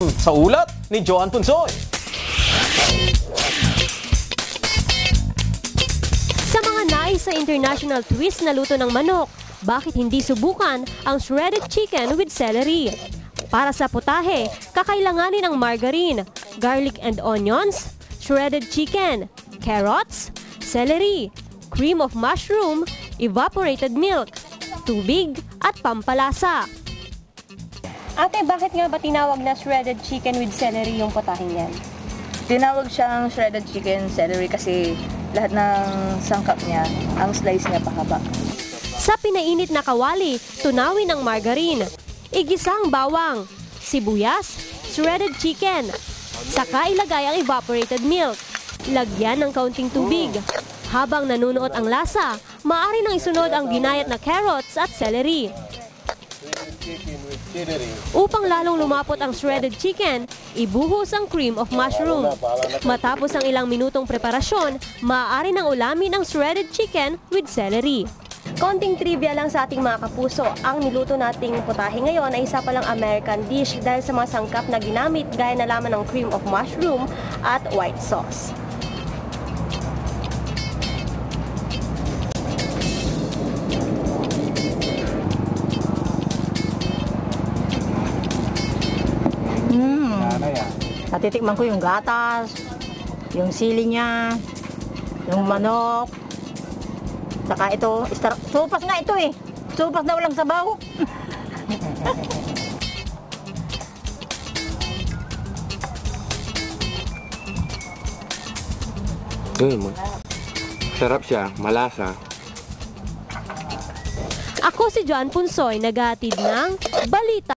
Sa ulat ni Joan Punsoy. Sa mga nais sa international twist na luto ng manok, bakit hindi subukan ang shredded chicken with celery? Para sa putahe, kakailanganin ang margarine, garlic and onions, shredded chicken, carrots, celery, cream of mushroom, evaporated milk, tubig at pampalasa. Ate, bakit nga ba tinawag na shredded chicken with celery yung putaheng yan? Tinawag siyang shredded chicken celery kasi lahat ng sangkap niya, ang slice niya pahaba. Sa pinainit na kawali, tunawin ang margarine, igisang bawang, sibuyas, shredded chicken, saka ilagay ang evaporated milk. Lagyan ng kaunting tubig. Habang nanunuot ang lasa, maaari nang isunod ang ginayat na carrots at celery. Upang lalong lumapot ang shredded chicken, ibuhos ang cream of mushroom. Matapos ang ilang minutong preparasyon, maaari nang ulamin ang shredded chicken with celery. Konting trivia lang sa ating mga kapuso, ang niluto nating putahe ngayon ay isa palang American dish dahil sa mga sangkap na ginamit gaya na lamang ng cream of mushroom at white sauce. Natitikman ko yung gatas, yung sili niya, yung manok, saka ito, sopas nga ito eh. Sopas na walang sabaw. Sarap siya, malasa. Ako si Joan Punsoy, naghahatid ng balita.